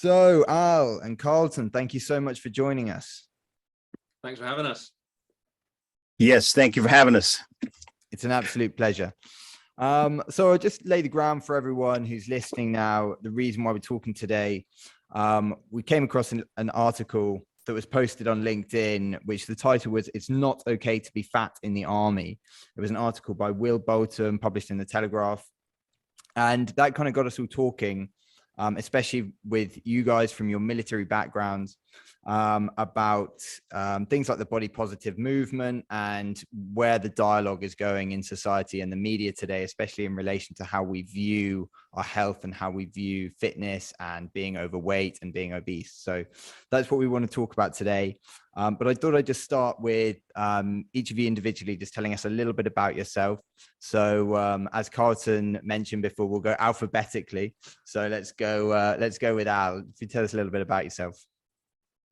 So, Al and Carlton, thank you so much for joining us. Thanks for having us. Yes, thank you for having us. It's an absolute pleasure. So I'll just lay the ground for everyone who's listening now. The reason why we're talking today, we came across an article that was posted on LinkedIn, which the title was, "It's Not Okay to Be Fat in the Army." It was an article by Will Bolton, published in the Telegraph. And that kind of got us all talking, especially with you guys from your military backgrounds, about things like the body positive movement and where the dialogue is going in society and the media today, especially in relation to how we view our health and how we view fitness and being overweight and being obese. So that's what we want to talk about today. But I thought I'd just start with each of you individually, just telling us a little bit about yourself. So as Carlton mentioned before, we'll go alphabetically. So let's go with Al. If you tell us a little bit about yourself.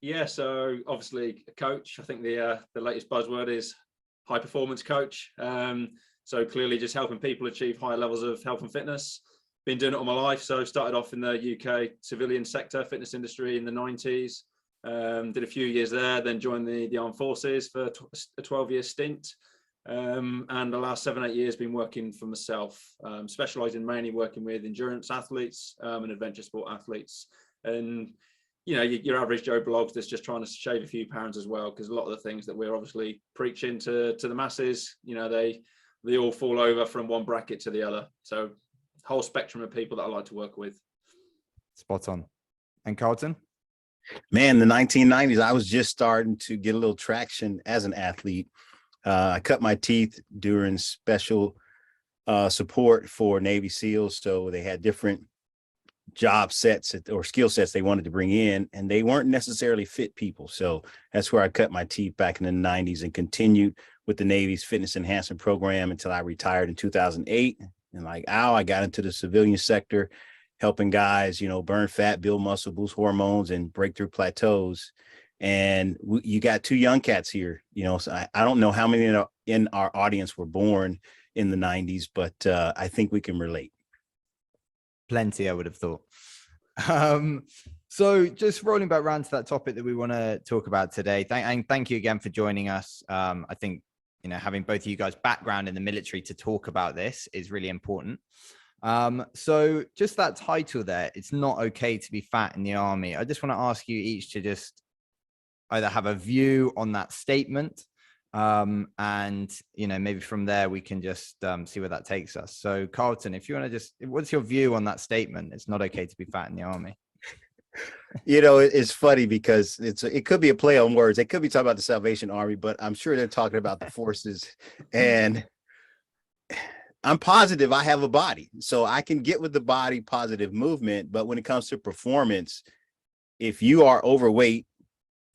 Yeah, so obviously a coach. I think the latest buzzword is high performance coach. So clearly just helping people achieve higher levels of health and fitness. Been doing it all my life. So started off in the UK civilian sector, fitness industry in the 90s. Did a few years there, then joined the armed forces for a 12-year stint. And the last 7-8 years been working for myself, specializing mainly working with endurance athletes and adventure sport athletes. And you know, your average Joe Blogs that's just trying to shave a few pounds as well, because a lot of the things that we're obviously preaching to the masses, you know, they all fall over from one bracket to the other. So whole spectrum of people that I like to work with. Spot on. And Carlton? Man, the 1990s, I was just starting to get a little traction as an athlete. I cut my teeth during special support for Navy SEALs. So they had different job sets or skill sets they wanted to bring in, and they weren't necessarily fit people. So that's where I cut my teeth back in the 90s and continued with the Navy's fitness enhancement program until I retired in 2008. And like Al, I got into the civilian sector, helping guys, you know, burn fat, build muscle, boost hormones, and break through plateaus. And you got two young cats here, you know, so I don't know how many in our audience were born in the 90s, but I think we can relate. Plenty, I would have thought. So just rolling back around to that topic that we want to talk about today. Thank you again for joining us. I think, you know, having both of you guys background in the military to talk about this is really important. So just that title there, "It's Not Okay to Be Fat in the Army." I just want to ask you each to just either have a view on that statement, and you know, maybe from there we can just see where that takes us. So Carlton, if you want to just, what's your view on that statement? It's not okay to be fat in the Army. You know, it's funny because it could be a play on words. They could be talking about the Salvation Army, but I'm sure they're talking about the forces. And I'm positive I have a body, so I can get with the body positive movement. But when it comes to performance, if you are overweight,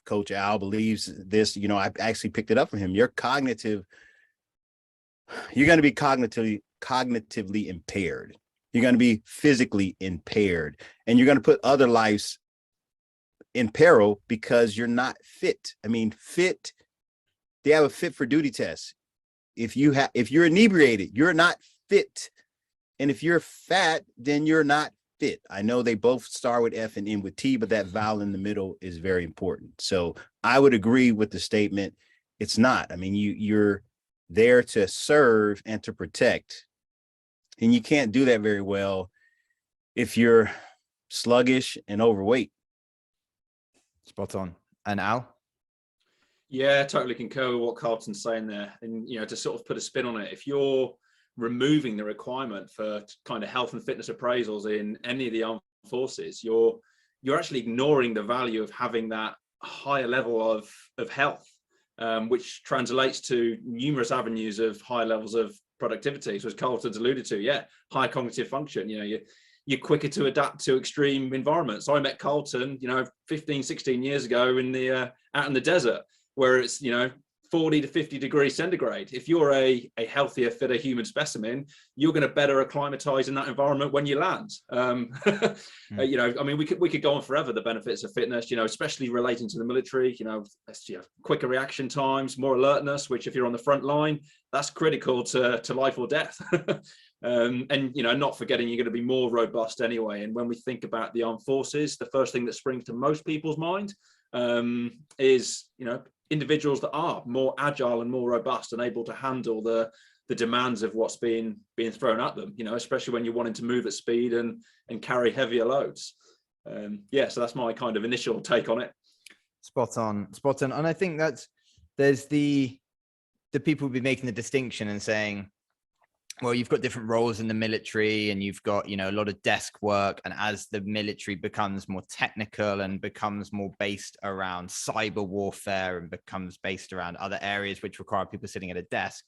Coach Al believes this, you know, I actually picked it up from him. You're going to be cognitively impaired. You're going to be physically impaired, and you're going to put other lives in peril because you're not fit. I mean, fit, they have a fit for duty test. If you're inebriated, you're not fit. And if you're fat, then you're not fit. I know they both start with F and end with T, but that vowel in the middle is very important. So I would agree with the statement. It's not. I mean, you're there to serve and to protect, and you can't do that very well if you're sluggish and overweight. Spot on. And Al? Yeah, totally concur with what Carlton's saying there. And, you know, to sort of put a spin on it, if you're removing the requirement for kind of health and fitness appraisals in any of the armed forces, you're actually ignoring the value of having that higher level of health, which translates to numerous avenues of higher levels of productivity. So as Carlton's alluded to, yeah, high cognitive function, you know, you're quicker to adapt to extreme environments. So I met Carlton, you know, 15, 16 years ago in the out in the desert, where it's, you know, 40 to 50 degrees centigrade. If you're a healthier, fitter human specimen, you're going to better acclimatize in that environment when you land. You know, I mean, we could go on forever, the benefits of fitness, you know, especially relating to the military, you know, quicker reaction times, more alertness, which if you're on the front line, that's critical to life or death. And not forgetting you're going to be more robust anyway. And when we think about the armed forces, the first thing that springs to most people's mind is individuals that are more agile and more robust and able to handle the demands of what's being thrown at them, especially when you're wanting to move at speed and carry heavier loads. So that's my kind of initial take on it. Spot on. And I think there's the people will be making the distinction and saying, well, you've got different roles in the military and you've got, a lot of desk work. And as the military becomes more technical and becomes more based around cyber warfare and becomes based around other areas which require people sitting at a desk,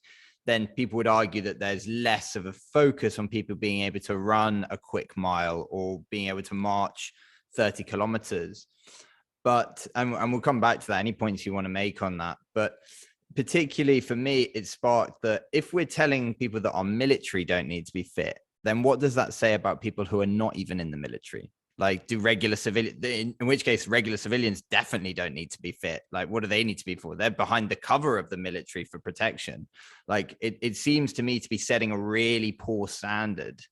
then people would argue that there's less of a focus on people being able to run a quick mile or being able to march 30 kilometers. But, and we'll come back to that, any points you want to make on that. But particularly for me, it sparked that if we're telling people that our military don't need to be fit, then what does that say about people who are not even in the military? Like, do regular civilians, in which case regular civilians definitely don't need to be fit. Like, what do they need to be for? They're behind the cover of the military for protection. Like, it seems to me to be setting a really poor standard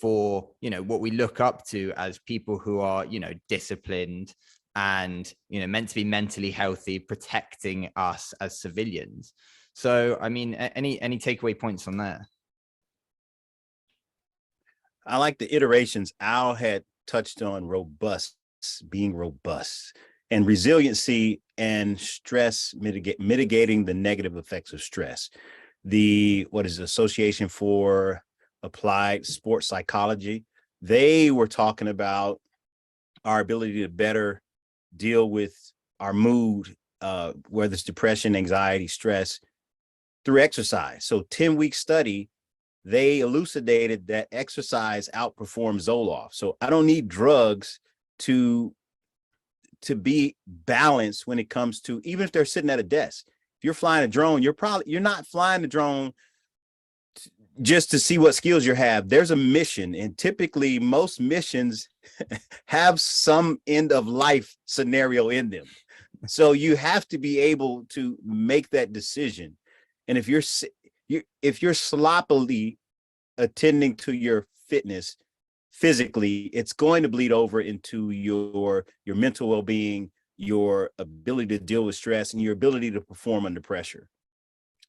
for, what we look up to as people who are, disciplined and, meant to be mentally healthy, protecting us as civilians. So, I mean, any takeaway points on there? I like the iterations. Al had touched on being robust, and resiliency and stress mitigating the negative effects of stress. The Association for Applied Sports Psychology, they were talking about our ability to better deal with our mood, whether it's depression, anxiety, stress, through exercise. So 10-week study, they elucidated that exercise outperforms Zoloft. So I don't need drugs to be balanced when it comes to, even if they're sitting at a desk. If you're flying a drone, you're not flying the drone just to see what skills you have. There's a mission, and typically most missions have some end of life scenario in them. So you have to be able to make that decision. And if you're sloppily attending to your fitness physically, it's going to bleed over into your mental well-being, your ability to deal with stress, and your ability to perform under pressure.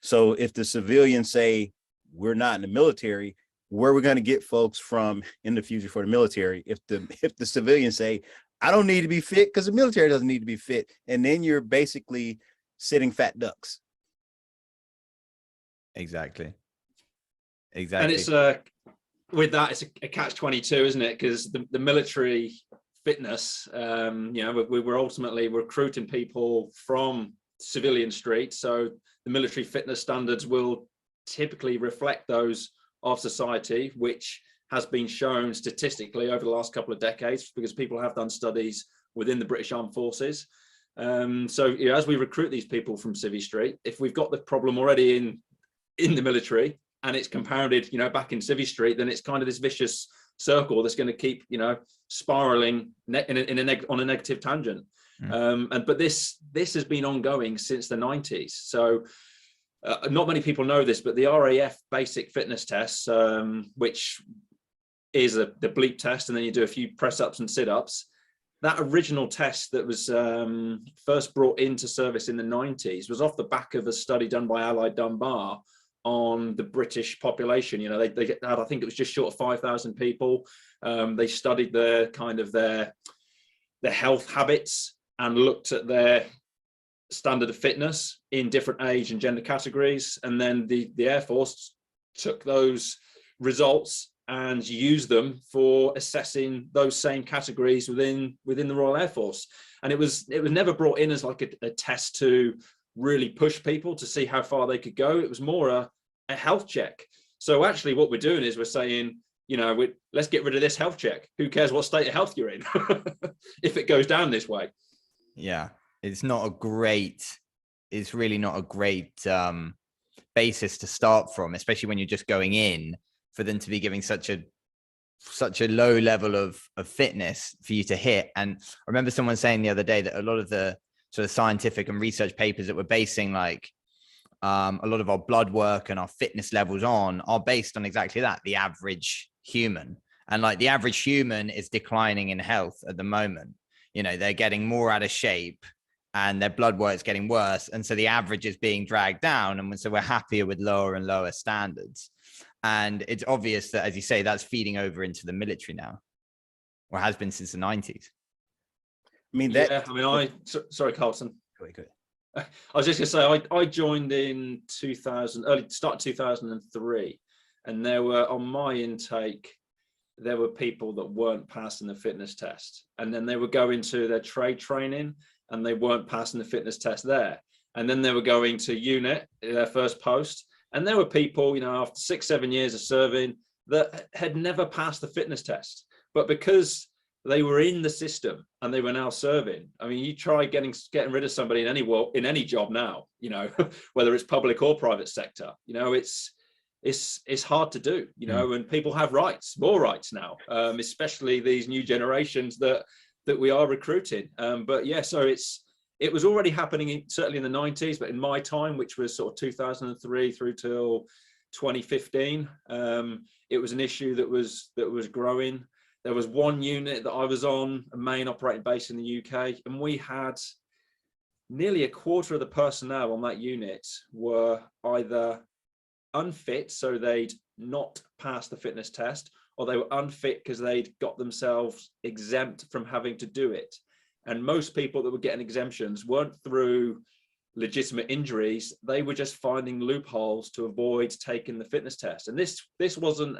So if the civilians say, we're not in the military, where we're going to get folks from in the future for the military? If the civilians say, I don't need to be fit because the military doesn't need to be fit, and then you're basically sitting fat ducks. Exactly. And it's with that, it's a catch-22, isn't it? Because the military fitness, we're ultimately recruiting people from civilian street, so the military fitness standards will typically reflect those of society, which has been shown statistically over the last couple of decades, because people have done studies within the British Armed Forces. So as we recruit these people from Civvy Street, if we've got the problem already in the military and it's compounded, back in Civvy Street, then it's kind of this vicious circle that's going to keep, spiraling on a negative tangent. But this has been ongoing since the 90s. So not many people know this, but the RAF basic fitness tests, which is the bleep test, and then you do a few press ups and sit ups. That original test that was first brought into service in the 90s was off the back of a study done by Allied Dunbar on the British population. They had, I think it was just short of 5,000 people. They studied their health habits and looked at their standard of fitness in different age and gender categories. And then the Air Force took those results and used them for assessing those same categories within the Royal Air Force. And it was never brought in as like a test to really push people to see how far they could go. It was more a health check. So actually what we're doing is we're saying, let's get rid of this health check. Who cares what state of health you're in if it goes down this way? Yeah, it's really not a great basis to start from, especially when you're just going in, for them to be giving such a low level of fitness for you to hit. And I remember someone saying the other day that a lot of the sort of scientific and research papers that were basing like a lot of our blood work and our fitness levels on are based on exactly that, the average human. And like the average human is declining in health at the moment. You know, they're getting more out of shape and their blood work is getting worse. And so the average is being dragged down. And so we're happier with lower and lower standards. And it's obvious that, as you say, that's feeding over into the military now, or has been since the 90s. I mean, that. Yeah, I mean, sorry, Carlton. Go ahead. I was just going to say, I joined in 2000, early start 2003, and there were, on my intake, there were people that weren't passing the fitness test, and then they were going to their trade training and they weren't passing the fitness test there. And then they were going to unit, their first post, and there were people, you know, after 6-7 years of serving that had never passed the fitness test, but because they were in the system and they were now serving. I mean, you try getting rid of somebody in any job now, you know, whether it's public or private sector, you know, it's hard to do, you know, and people have rights, more rights now, especially these new generations that we are recruiting. But yeah, so it was already happening certainly in the 90s, but in my time, which was sort of 2003 through till 2015, it was an issue that was growing. There was one unit that I was on, a main operating base in the UK, and we had nearly a quarter of the personnel on that unit were either unfit, so they'd not passed the fitness test, or they were unfit because they'd got themselves exempt from having to do it. And most people that were getting exemptions weren't through legitimate injuries, they were just finding loopholes to avoid taking the fitness test. And this wasn't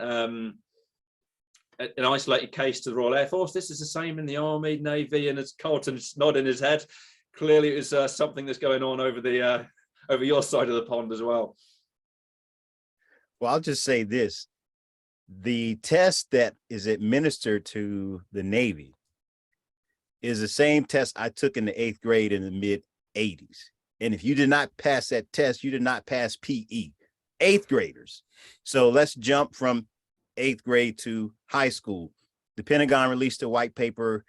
an isolated case to the Royal Air Force. This is the same in the Army, Navy, and as Carlton's nodding his head, clearly it was something that's going on over your side of the pond as well. Well, I'll just say this. The test that is administered to the Navy is the same test I took in the 8th grade in the mid-'80s. And if you did not pass that test, you did not pass PE. 8th graders. So let's jump from 8th grade to high school. The Pentagon released a white paper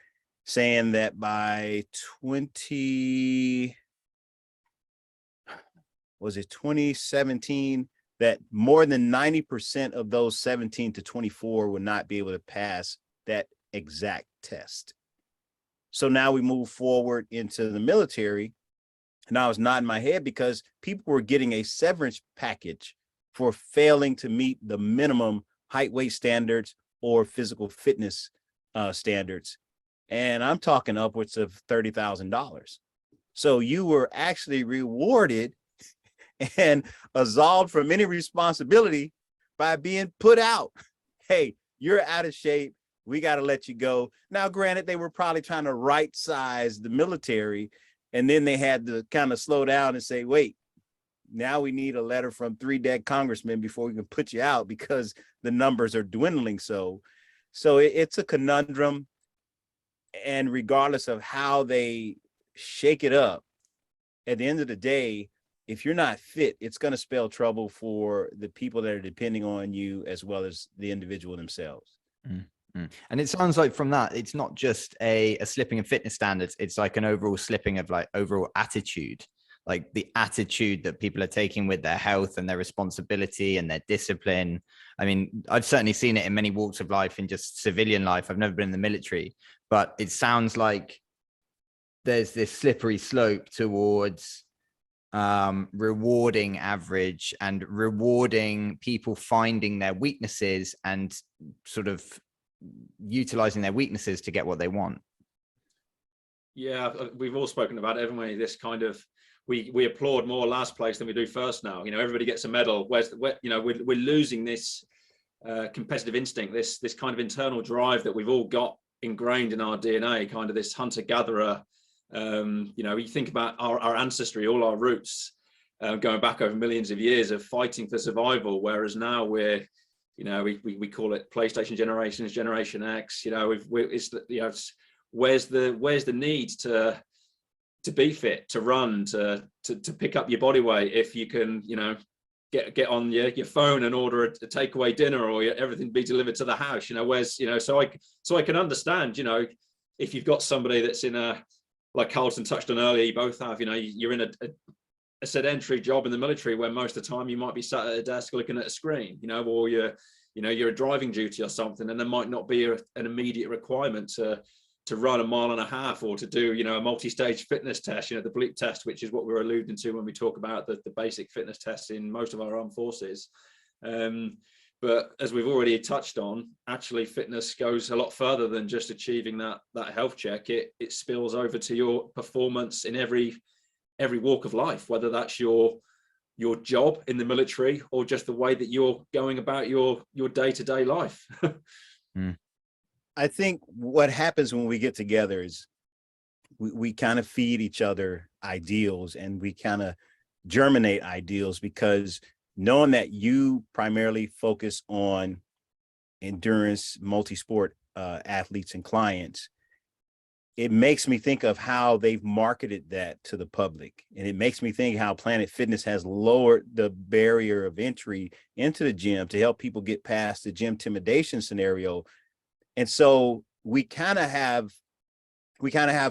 saying that by 2017, that more than 90% of those 17 to 24 would not be able to pass that exact test. So now we move forward into the military, and I was nodding my head because people were getting a severance package for failing to meet the minimum height, weight standards or physical fitness standards. And I'm talking upwards of $30,000. So you were actually rewarded and absolved from any responsibility by being put out. Hey, you're out of shape. We got to let you go. Now, granted, they were probably trying to right size the military, and then they had to kind of slow down and say, wait, now we need a letter from 3 dead congressmen before we can put you out because the numbers are dwindling. So it's a conundrum. And regardless of how they shake it up, at the end of the day, if you're not fit, it's going to spell trouble for the people that are depending on you as well as the individual themselves. Mm-hmm. And it sounds like from that, it's not just a slipping of fitness standards. It's like an overall slipping of like overall attitude, like the attitude that people are taking with their health and their responsibility and their discipline. I mean, I've certainly seen it in many walks of life, in just civilian life. I've never been in the military, but it sounds like there's this slippery slope towards rewarding average and rewarding people finding their weaknesses and sort of utilizing their weaknesses to get what they want. Yeah, we've all spoken about it, haven't we? This kind of, we applaud more last place than we do first now. You know, everybody gets a medal. You know, we're losing this competitive instinct, this kind of internal drive that we've all got ingrained in our DNA, kind of this hunter-gatherer. You know, you think about our ancestry, all our roots, going back over millions of years of fighting for survival, whereas now we're, you know, we call it PlayStation generations, Generation X. You know, where's the need to be fit, to run, to pick up your body weight if you can, you know, get on your phone and order a takeaway dinner, or everything be delivered to the house. You know, where's, you know, so I can understand, you know, if you've got somebody that's in a, like Carlton touched on earlier, you both have, you know, you're in a sedentary job in the military where most of the time you might be sat at a desk looking at a screen, or you're a driving duty or something, and there might not be an immediate requirement to run a mile and a half or to do, a multi-stage fitness test, the bleep test, which is what we're alluding to when we talk about the basic fitness tests in most of our armed forces. But as we've already touched on, actually fitness goes a lot further than just achieving that health check. It spills over to your performance in every walk of life, whether that's your job in the military or just the way that you're going about your day-to-day life. I think what happens when we get together is we kind of feed each other ideals, and we kind of germinate ideals, because knowing that you primarily focus on endurance, multi-sport athletes and clients, it makes me think of how they've marketed that to the public. And it makes me think how Planet Fitness has lowered the barrier of entry into the gym to help people get past the gym intimidation scenario. And so we kind of have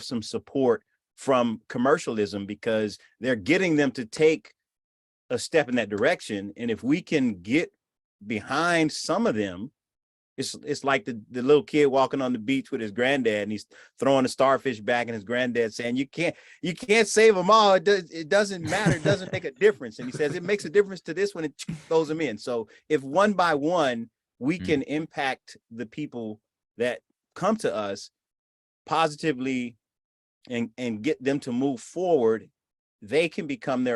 some support from commercialism, because they're getting them to take a step in that direction. And if we can get behind some of them, it's like the little kid walking on the beach with his granddad, and he's throwing a starfish back, and his granddad saying, you can't save them all. It doesn't matter. It doesn't make a difference. And he says, it makes a difference to this when it throws them in. So if one by one, we can impact the people that come to us positively and get them to move forward, they can become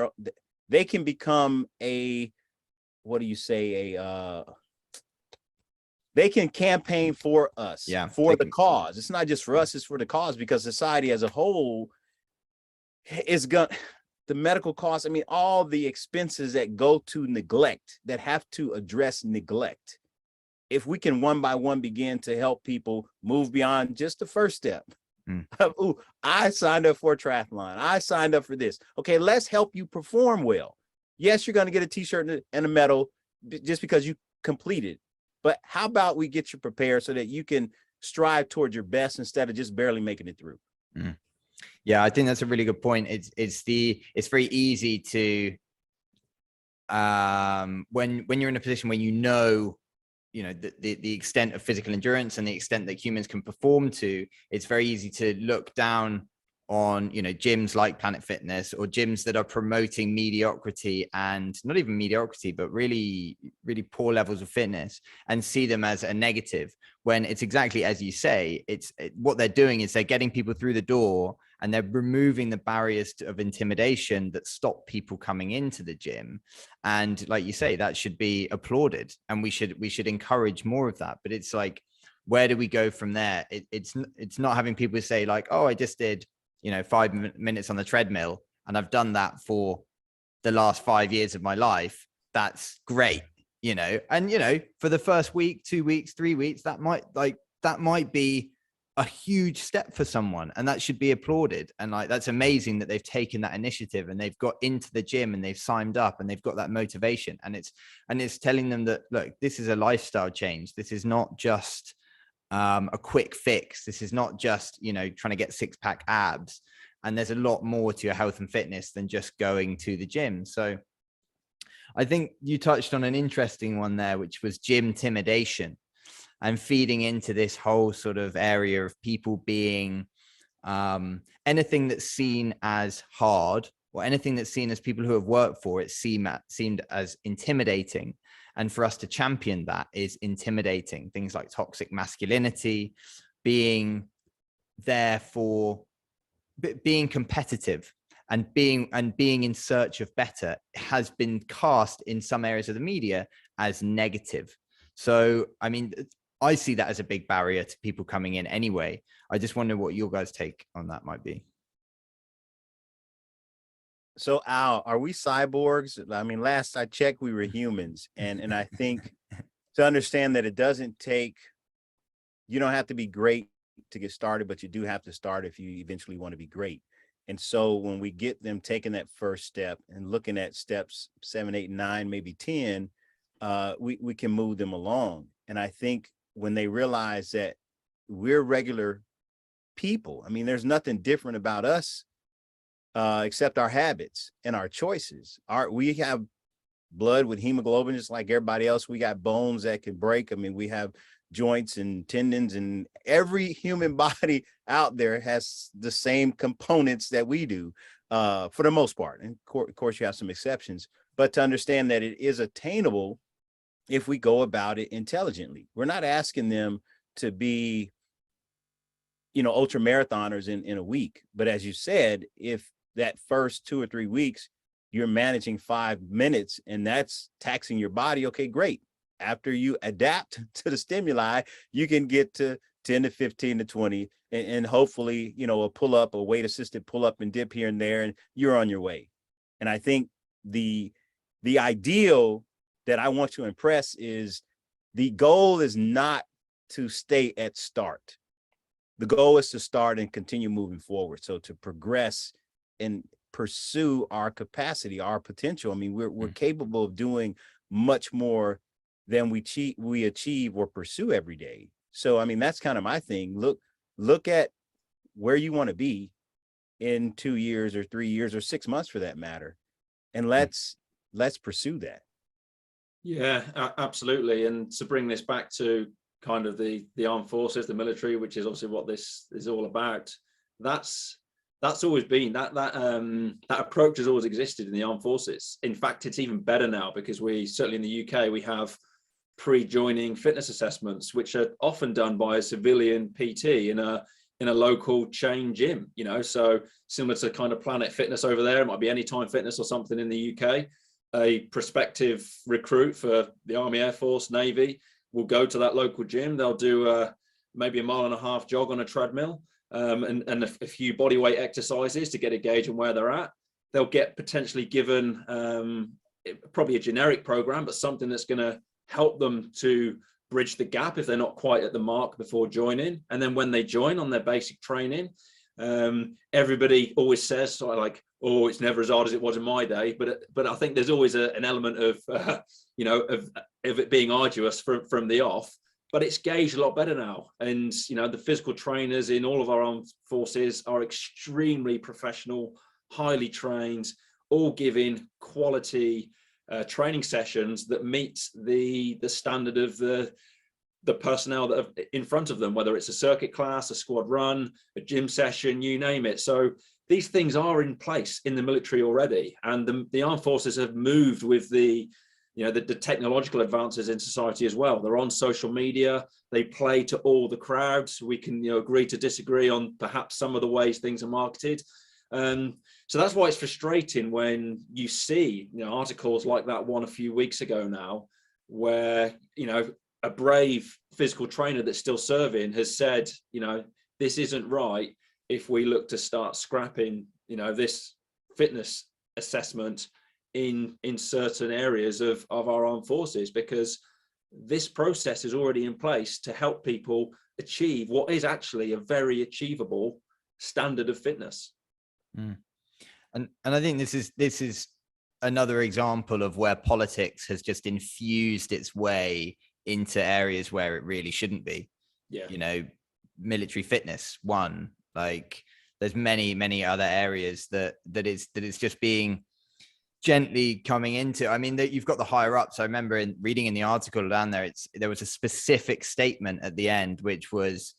a, what do you say? They can campaign for us, for the cause. It's not just for us, it's for the cause, because society as a whole is the medical costs. I mean, all the expenses that go to neglect, that have to address neglect. If we can one by one begin to help people move beyond just the first step. Ooh, I signed up for a triathlon. I signed up for this. Okay, let's help you perform well. Yes, you're going to get a t-shirt and a medal just because you completed. But how about we get you prepared so that you can strive towards your best instead of just barely making it through? Yeah, I think that's a really good point. It's very easy to when you're in a position where the extent of physical endurance and the extent that humans can perform to, it's very easy to look down on gyms like Planet Fitness, or gyms that are promoting mediocrity, and not even mediocrity, but really, really poor levels of fitness, and see them as a negative, when it's exactly as you say. What they're doing is they're getting people through the door, and they're removing the barriers of intimidation that stop people coming into the gym. And like you say, that should be applauded, and we should encourage more of that. But it's like, where do we go from there? It's not having people say like, oh, I just did 5 minutes on the treadmill, and I've done that for the last 5 years of my life. That's great. And for the first week, 2 weeks, 3 weeks, that might be a huge step for someone, and that should be applauded. And that's amazing that they've taken that initiative, and they've got into the gym, and they've signed up, and they've got that motivation. And it's telling them that, look, this is a lifestyle change. This is not just a quick fix. This is not just trying to get six-pack abs. And there's a lot more to your health and fitness than just going to the gym. So I think you touched on an interesting one there, which was gym intimidation, and feeding into this whole sort of area of people being anything that's seen as hard, or anything that's seen as people who have worked for it seemed as intimidating. And for us to champion that is intimidating. Things like toxic masculinity, being there for being competitive, and being in search of better, has been cast in some areas of the media as negative. So, I mean, I see that as a big barrier to people coming in anyway. I just wonder what your guys' take on that might be. So, Al, are we cyborgs? I mean, last I checked, we were humans. And I think to understand that you don't have to be great to get started, but you do have to start if you eventually want to be great. And so when we get them taking that first step and looking at steps 7, 8, 9, maybe 10, we can move them along. And I think when they realize that we're regular people, I mean, there's nothing different about us except our habits and our choices. We have blood with hemoglobin just like everybody else. We got bones that can break. I mean, we have joints and tendons, and every human body out there has the same components that we do, for the most part. And of course, you have some exceptions, but to understand that it is attainable if we go about it intelligently. We're not asking them to be, ultra marathoners in a week. But as you said, if that first 2 or 3 weeks, you're managing 5 minutes and that's taxing your body, okay, great. After you adapt to the stimuli, you can get to 10 to 15 to 20 and hopefully, a pull up, a weight assisted pull up and dip here and there, and you're on your way. And I think the ideal that I want to impress is the goal is not to stay at start. The goal is to start and continue moving forward. So to progress and pursue our capacity, our potential. I mean, we're capable of doing much more than we achieve or pursue every day. So, I mean, that's kind of my thing. Look at where you want to be in 2 years or 3 years or 6 months for that matter. And let's pursue that. Yeah, absolutely. And to bring this back to kind of the armed forces, the military, which is obviously what this is all about. That's always been that approach has always existed in the armed forces. In fact, it's even better now because we certainly in the UK, we have pre-joining fitness assessments, which are often done by a civilian PT in a local chain gym, so similar to kind of Planet Fitness over there. It might be Anytime Fitness or something in the UK. A prospective recruit for the Army, Air Force, Navy will go to that local gym. They'll do maybe a 1.5 mile jog on a treadmill, and a few body weight exercises to get a gauge on where they're at. They'll get potentially given probably a generic program, but something that's going to help them to bridge the gap if they're not quite at the mark before joining. And then when they join on their basic training, everybody always says sort of like, oh, it's never as hard as it was in my day. But I think there's always an element of, of it being arduous from the off. But it's gauged a lot better now. And, the physical trainers in all of our armed forces are extremely professional, highly trained, all giving quality training sessions that meet the standard of the personnel that are in front of them, whether it's a circuit class, a squad run, a gym session, you name it. So these things are in place in the military already. And the armed forces have moved with the technological advances in society as well. They're on social media. They play to all the crowds. We can agree to disagree on perhaps some of the ways things are marketed. So that's why it's frustrating when you see articles like that one a few weeks ago now, where a brave physical trainer that's still serving has said, this isn't right if we look to start scrapping, this fitness assessment in certain areas of our armed forces, because this process is already in place to help people achieve what is actually a very achievable standard of fitness. And I think this is another example of where politics has just infused its way into areas where it really shouldn't be. Yeah. Military fitness, one, like there's many other areas that is just being gently coming into. I mean, that you've got the higher ups. I remember reading in the article down there, there was a specific statement at the end, which was,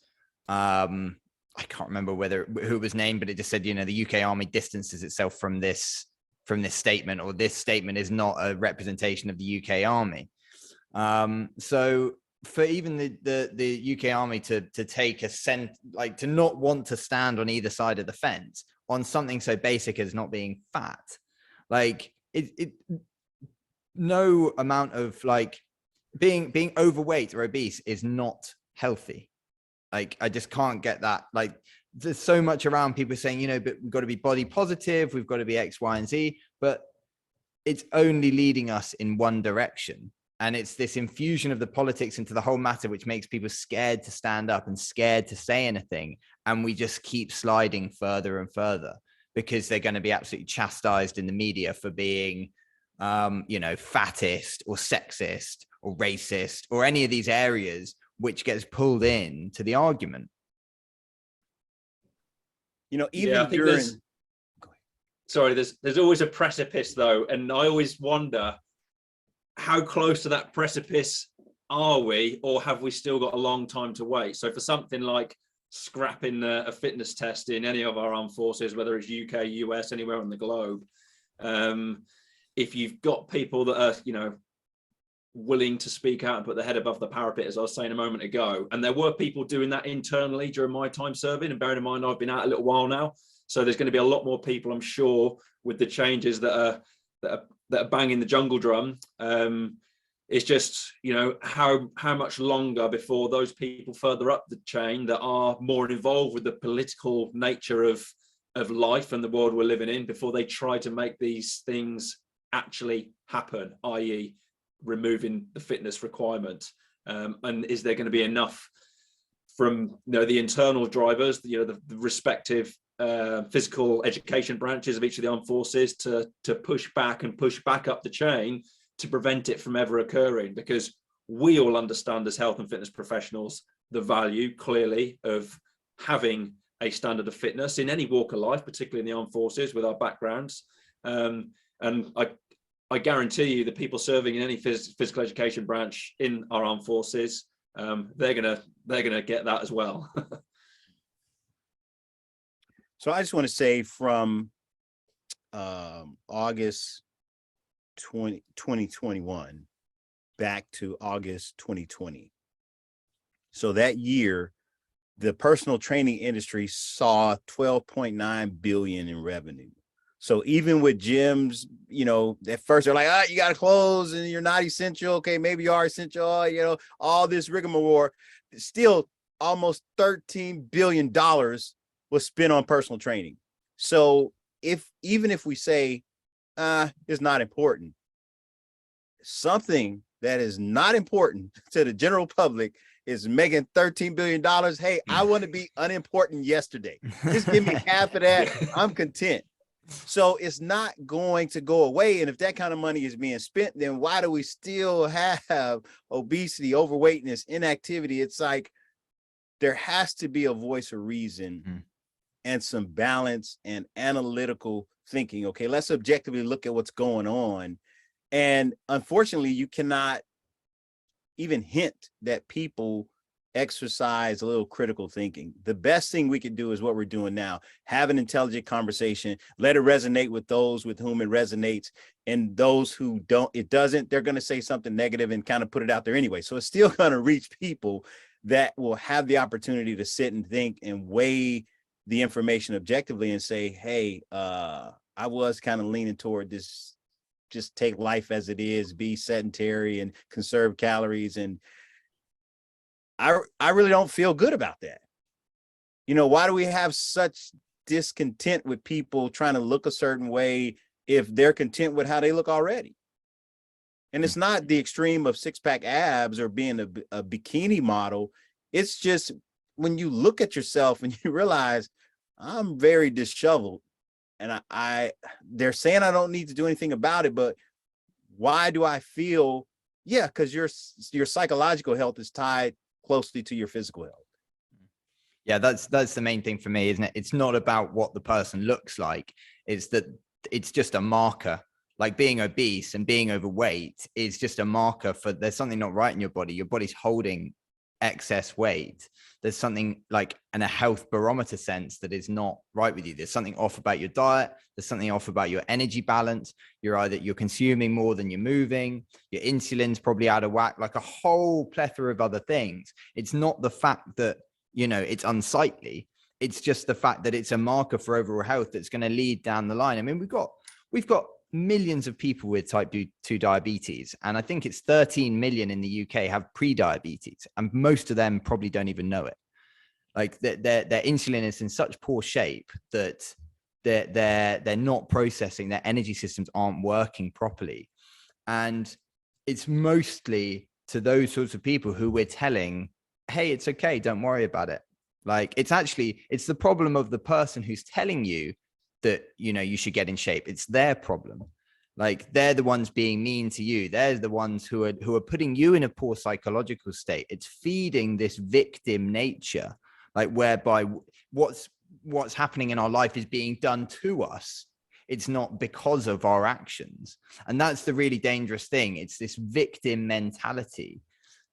I can't remember who it was named, but it just said, the UK Army distances itself from this statement, or this statement is not a representation of the UK Army. So for even the UK Army to take to not want to stand on either side of the fence on something so basic as not being fat, like no amount of being overweight or obese is not healthy. Like, I just can't get that. Like, there's so much around people saying, but we've got to be body positive, we've got to be X, Y, and Z, but it's only leading us in one direction. And it's this infusion of the politics into the whole matter, which makes people scared to stand up and scared to say anything. And we just keep sliding further and further because they're going to be absolutely chastised in the media for being, fattest or sexist or racist or any of these areas which gets pulled in to the argument. Even during, sorry, there's always a precipice though, and I always wonder how close to that precipice are we, or have we still got a long time to wait? So for something like scrapping a fitness test in any of our armed forces, whether it's UK, US, anywhere on the globe, if you've got people that are, you know, willing to speak out and put their head above the parapet, as I was saying a moment ago, and there were people doing that internally during my time serving, and bearing in mind I've been out a little while now, so there's going to be a lot more people, I'm sure, with the changes that are banging the jungle drum. It's just, you know, how much longer before those people further up the chain that are more involved with the political nature of life and the world we're living in, before they try to make these things actually happen, i.e. removing the fitness requirement. And is there going to be enough from, you know, the internal drivers, you know, the respective physical education branches of each of the armed forces to push back up the chain to prevent it from ever occurring? Because we all understand as health and fitness professionals the value, clearly, of having a standard of fitness in any walk of life, particularly in the armed forces with our backgrounds. And I guarantee you, the people serving in any physical education branch in our armed forces, they're gonna get that as well. So I just want to say from August 2021 back to August 2020. So that year, the personal training industry saw 12.9 billion in revenue. So even with gyms, you know, at first they're like, you got to close and you're not essential. Okay, maybe you are essential, you know, all this rigmarole. Still almost $13 billion was spent on personal training. So even if we say, is not important, something that is not important to the general public is making $13 billion. Hey, I want to be unimportant yesterday. Just give me half of that. I'm content. So it's not going to go away. And if that kind of money is being spent, then why do we still have obesity, overweightness, inactivity? It's like there has to be a voice of reason and some balance and analytical thinking. Okay, let's objectively look at what's going on. And unfortunately, you cannot even hint that people exercise a little critical thinking. The best thing we can do is what we're doing now. Have an intelligent conversation, let it resonate with those with whom it resonates, and those who don't, it doesn't, they're going to say something negative and kind of put it out there anyway. So it's still going to reach people that will have the opportunity to sit and think and weigh the information objectively and say, hey, I was kind of leaning toward this, just take life as it is, be sedentary and conserve calories. And I really don't feel good about that. You know, why do we have such discontent with people trying to look a certain way if they're content with how they look already? And it's not the extreme of six-pack abs or being a bikini model. It's just when you look at yourself and you realize I'm very disheveled, and they're saying I don't need to do anything about it, but why do I feel? Yeah, because your psychological health is tied closely to your physical health. Yeah, that's the main thing for me, isn't it? It's not about what the person looks like. It's that it's just a marker. Like being obese and being overweight is just a marker for there's something not right in your body. Your body's holding excess weight. There's something like in a health barometer sense that is not right with you. There's something off about your diet. There's something off about your energy balance. You're consuming more than you're moving. Your insulin's probably out of whack, like a whole plethora of other things. It's not the fact that, you know, it's unsightly. It's just the fact that it's a marker for overall health that's going to lead down the line. I mean, we've got millions of people with type 2 diabetes, and I think it's 13 million in the UK have pre-diabetes, and most of them probably don't even know it. Like their insulin is in such poor shape that they're not processing, their energy systems aren't working properly. And it's mostly to those sorts of people who we're telling, hey, it's okay, don't worry about it. Like it's the problem of the person who's telling you that, you know, you should get in shape. It's their problem. Like they're the ones being mean to you. They're the ones who are putting you in a poor psychological state. It's feeding this victim nature, like whereby what's happening in our life is being done to us It's not because of our actions. And that's the really dangerous thing. It's this victim mentality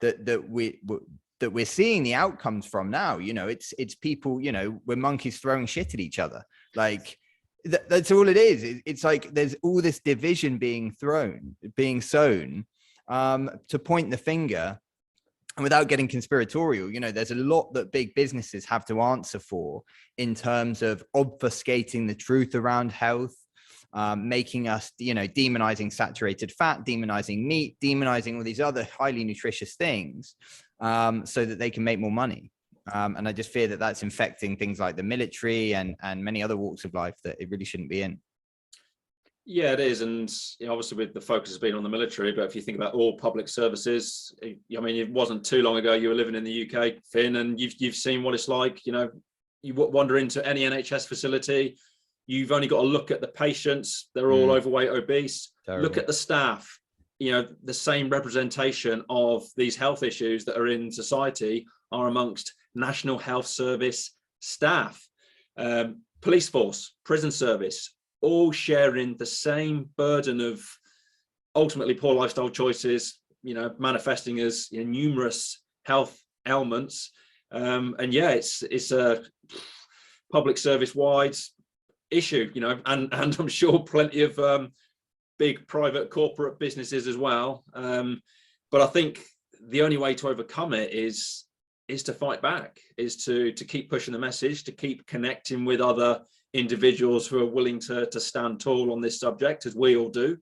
that we're seeing the outcomes from now. You know, it's people, you know, we're monkeys throwing shit at each other. Like that's all it is. It's like there's all this division being sown to point the finger. And without getting conspiratorial, you know, there's a lot that big businesses have to answer for in terms of obfuscating the truth around health, making us, you know, demonizing saturated fat, demonizing meat, demonizing all these other highly nutritious things, so that they can make more money. And I just fear that that's infecting things like the military and many other walks of life that it really shouldn't be in. Yeah, it is. And you know, obviously with the focus has been on the military, but if you think about all public services, I mean, it wasn't too long ago you were living in the UK, Finn, and you've seen what it's like. You know, you wander into any NHS facility, you've only got to look at the patients. They're all overweight, obese. Terrible. Look at the staff. You know, the same representation of these health issues that are in society are amongst National Health Service staff, police force, prison service, all sharing the same burden of ultimately poor lifestyle choices, you know, manifesting as, you know, numerous health ailments. And yeah, it's a public service wide issue, you know, and I'm sure plenty of big private corporate businesses as well. But I think the only way to overcome it is to fight back, is to keep pushing the message, to keep connecting with other individuals who are willing to stand tall on this subject, as we all do,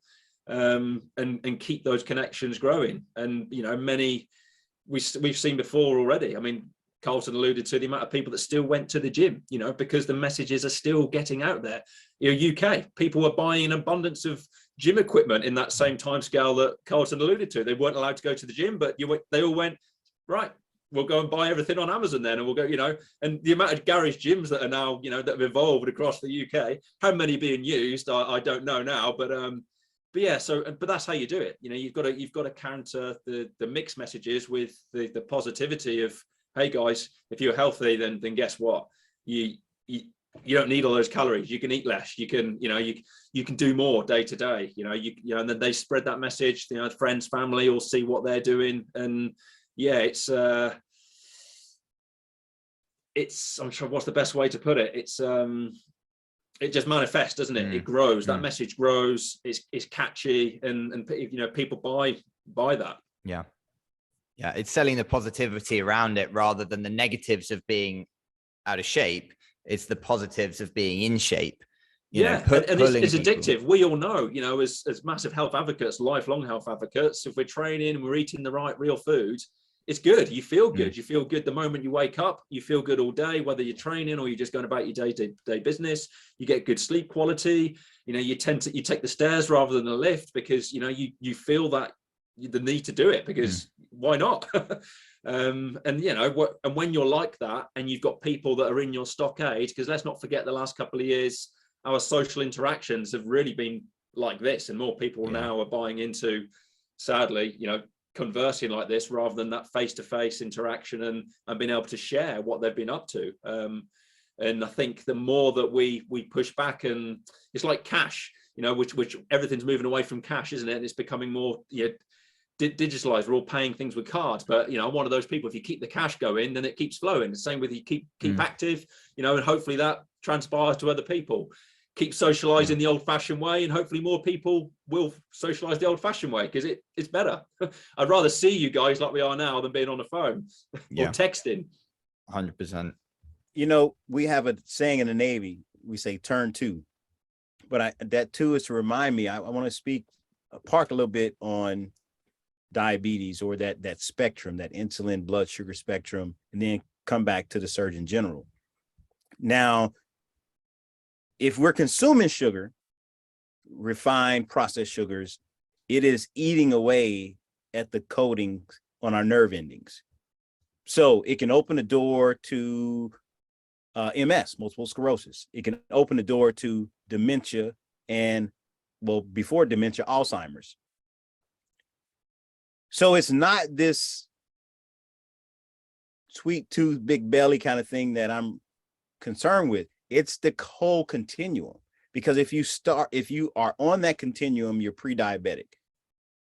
and keep those connections growing. And you know, many we've seen before already. I mean, Karlton alluded to the amount of people that still went to the gym, you know, because the messages are still getting out there. You know, UK people were buying an abundance of gym equipment in that same time scale that Karlton alluded to. They weren't allowed to go to the gym, but they all went, right, we'll go and buy everything on Amazon then, and we'll go, you know. And the amount of garage gyms that are now, you know, that have evolved across the UK, how many being used, I don't know now, but yeah, so, but that's how you do it. You know, you've got to counter the mixed messages with the positivity of, hey guys, if you're healthy, then guess what? You don't need all those calories. You can eat less. You can, you know, you can do more day to day. You know, you know, and then they spread that message. You know, friends, family all see what they're doing, and yeah, it's I'm sure what's the best way to put it. It's it just manifests, doesn't it? It grows. That message grows. It's catchy, and you know, people buy that. Yeah. Yeah, it's selling the positivity around it rather than the negatives of being out of shape. It's the positives of being in shape. Yeah, and it's addictive. We all know, you know, as massive health advocates, lifelong health advocates, if we're training and we're eating the right real food, it's good. You feel good. You feel good the moment you wake up. You feel good all day, whether you're training or you're just going about your day-to-day business. You get good sleep quality. You know, you take the stairs rather than the lift because, you know, you feel that the need to do it because why not? And you know, and when you're like that and you've got people that are in your stockade, because let's not forget the last couple of years, our social interactions have really been like this, and more people now are buying into, sadly, you know, conversing like this rather than that face-to-face interaction and being able to share what they've been up to. And I think the more that we push back, and it's like cash, you know, which everything's moving away from cash, isn't it? And it's becoming more, you know, digitalized. We're all paying things with cards, but you know, I'm one of those people, if you keep the cash going, then it keeps flowing. The same with you keep active, you know, and hopefully that transpires to other people. Keep socializing the old-fashioned way, and hopefully more people will socialize the old-fashioned way, because it's better. I'd rather see you guys like we are now than being on the phone or texting. 100%. You know, we have a saying in the Navy, we say turn two, but that too is to remind me, I want to park a little bit on diabetes, or that spectrum, that insulin blood sugar spectrum, and then come back to the Surgeon General. Now, if we're consuming sugar, refined processed sugars, it is eating away at the coatings on our nerve endings. So it can open the door to MS, multiple sclerosis. It can open the door to dementia, and well, before dementia, Alzheimer's. So it's not this sweet tooth, big belly kind of thing that I'm concerned with. It's the whole continuum. Because if you are on that continuum, you're pre-diabetic,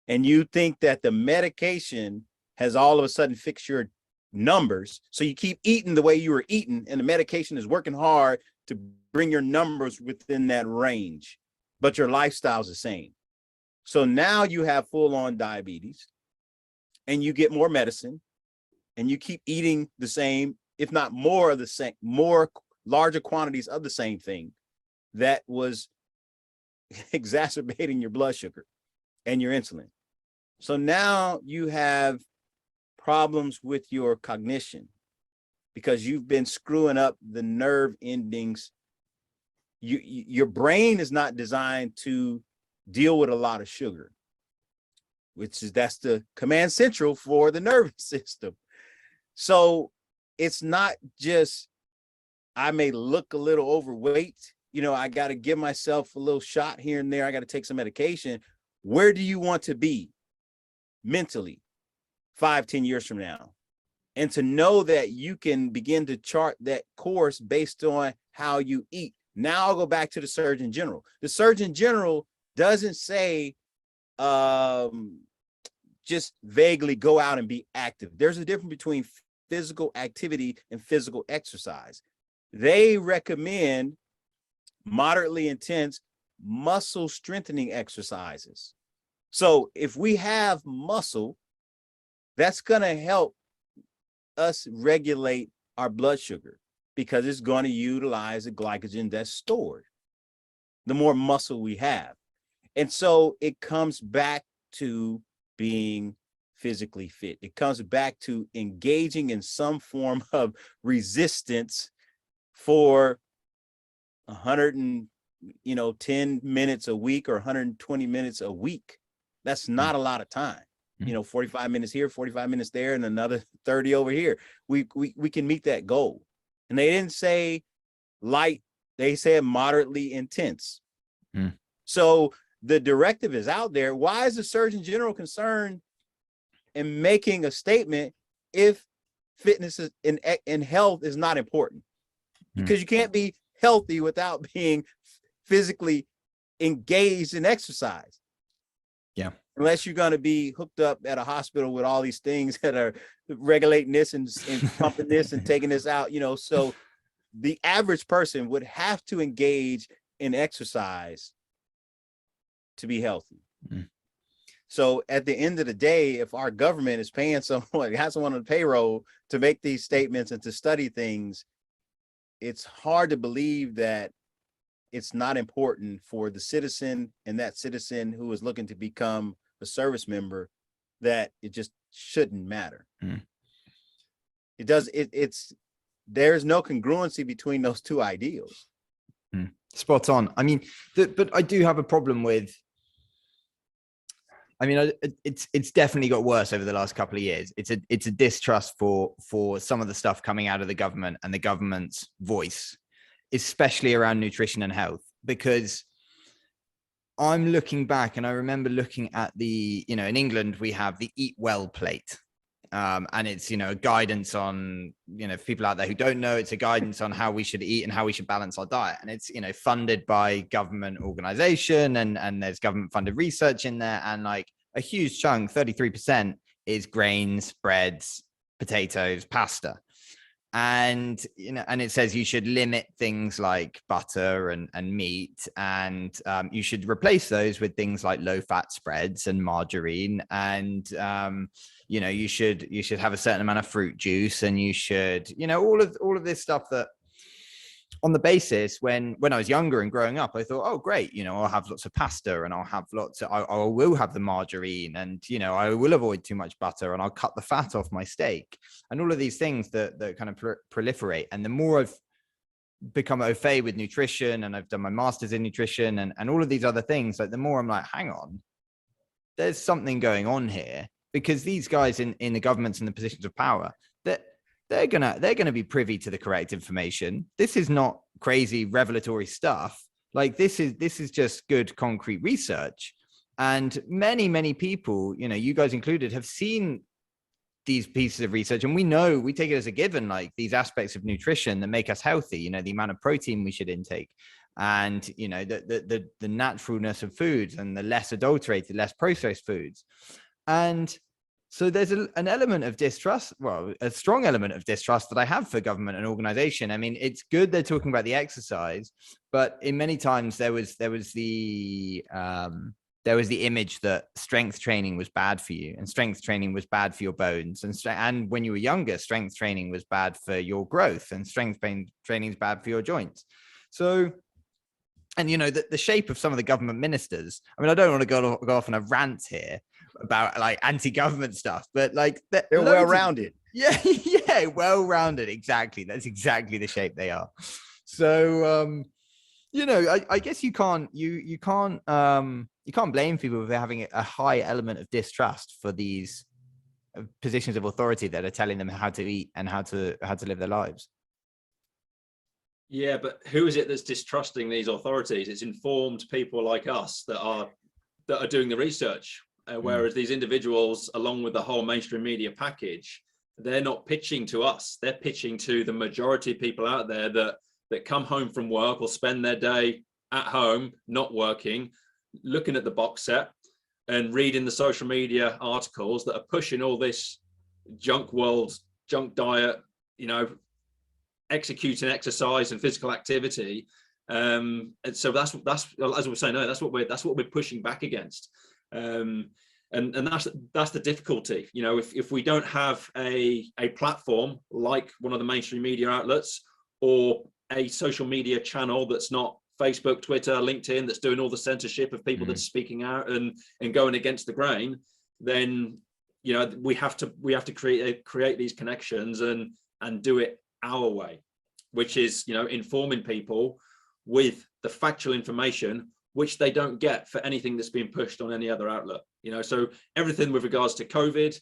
and you think that the medication has all of a sudden fixed your numbers, so you keep eating the way you were eating, and the medication is working hard to bring your numbers within that range, but your lifestyle's the same. So now you have full-on diabetes, and you get more medicine, and you keep eating the same, if not more of the same, more larger quantities of the same thing that was exacerbating your blood sugar and your insulin. So now you have problems with your cognition because you've been screwing up the nerve endings. Your brain is not designed to deal with a lot of sugar, that's the command central for the nervous system. So it's not just, I may look a little overweight, I got to give myself a little shot here and there. I got to take some medication. Where do you want to be mentally 5-10 years from now? And to know that you can begin to chart that course based on how you eat. Now I'll go back to the Surgeon General. The Surgeon General doesn't say just vaguely go out and be active. There's a difference between physical activity and physical exercise. They recommend moderately intense muscle strengthening exercises. So if we have muscle, that's going to help us regulate our blood sugar because it's going to utilize the glycogen that's stored, the more muscle we have. And so it comes back to being physically fit. It comes back to engaging in some form of resistance for 110 minutes a week or 120 minutes a week. That's not a lot of time. 45 minutes here, 45 minutes there, and another 30 over here. We can meet that goal. And they didn't say light, they said moderately intense. So the directive is out there. Why is the Surgeon General concerned in making a statement if fitness and health is not important? Because you can't be healthy without being physically engaged in exercise. Yeah. Unless you're going to be hooked up at a hospital with all these things that are regulating this and pumping this and taking this out, so the average person would have to engage in exercise to be healthy. So at the end of the day, if our government is paying someone, has someone on the payroll to make these statements and to study things, it's hard to believe that it's not important for the citizen and that citizen who is looking to become a service member, that it just shouldn't matter. It does. There's no congruency between those two ideals. Spot on. I mean, but I do have a problem with, it's definitely got worse over the last couple of years. It's a distrust for some of the stuff coming out of the government and the government's voice, especially around nutrition and health, because I'm looking back and I remember looking at the, in England, we have the Eat Well plate. And it's, a guidance on, for people out there who don't know, it's a guidance on how we should eat and how we should balance our diet. And it's, funded by government organization and there's government funded research in there. And like a huge chunk, 33% is grains, breads, potatoes, pasta. And, and it says you should limit things like butter and meat, and you should replace those with things like low fat spreads and margarine. And, you should have a certain amount of fruit juice, and you should, all of this stuff that on the basis when I was younger and growing up, I thought, oh, great, I'll have lots of pasta and I'll have I will have the margarine, and, I will avoid too much butter, and I'll cut the fat off my steak, and all of these things that kind of proliferate. And the more I've become au fait with nutrition, and I've done my master's in nutrition and all of these other things, like the more I'm like, hang on, there's something going on here, because these guys in the governments and the positions of power, that they're gonna be privy to the correct information. This is not crazy revelatory stuff. Like this is just good concrete research. And many people, you guys included, have seen these pieces of research, and we take it as a given, like these aspects of nutrition that make us healthy, the amount of protein we should intake. and the naturalness of foods and the less adulterated, less processed foods. And so there's an element of distrust, well, a strong element of distrust that I have for government and organization. I mean, it's good they're talking about the exercise, but in many times there was the image that strength training was bad for you, and strength training was bad for your bones, and when you were younger, strength training was bad for your growth, and strength training is bad for your joints. So, and the shape of some of the government ministers. I mean, I don't want to go off on a rant here about like anti-government stuff, but like they're well-rounded. Yeah, well-rounded. Exactly. That's exactly the shape they are. So, I guess you can't blame people for having a high element of distrust for these positions of authority that are telling them how to eat and how to live their lives. Yeah, but who is it that's distrusting these authorities? It's informed people like us that are doing the research. Whereas these individuals, along with the whole mainstream media package, they're not pitching to us. They're pitching to the majority of people out there that come home from work or spend their day at home, not working, looking at the box set and reading the social media articles that are pushing all this junk world, junk diet, executing exercise and physical activity. And so that's as we were saying, no, that's what we're pushing back against. And that's the difficulty. If we don't have a platform like one of the mainstream media outlets, or a social media channel that's not Facebook, Twitter, LinkedIn, that's doing all the censorship of people that's speaking out and going against the grain, then we have to create these connections and do it our way, which is informing people with the factual information, which they don't get for anything that's being pushed on any other outlet. So everything with regards to COVID,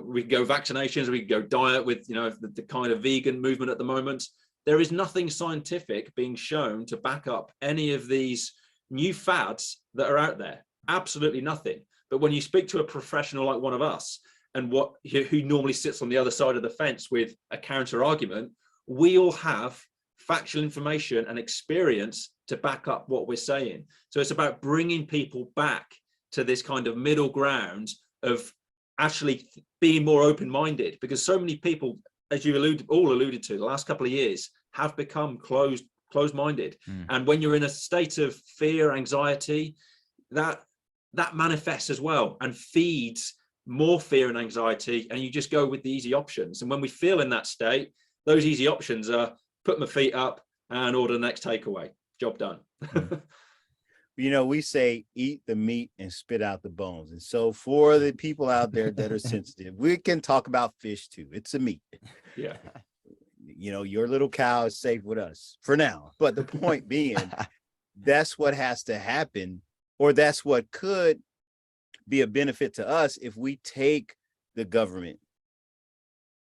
we can go vaccinations, we can go diet with the kind of vegan movement at the moment. There is nothing scientific being shown to back up any of these new fads that are out there. Absolutely nothing. But when you speak to a professional like one of us, and who normally sits on the other side of the fence with a counter argument, we all have factual information and experience to back up what we're saying. So it's about bringing people back to this kind of middle ground of actually being more open-minded, because so many people, as you alluded to, the last couple of years have become closed-minded. And when you're in a state of fear, anxiety, that manifests as well and feeds more fear and anxiety, and you just go with the easy options. And when we feel in that state, those easy options are put my feet up and order the next takeaway. Job done. We say eat the meat and spit out the bones. And so for the people out there that are sensitive, we can talk about fish too. It's a meat. Yeah. Your little cow is safe with us for now. But the point being, that's what has to happen, or that's what could be a benefit to us if we take the government.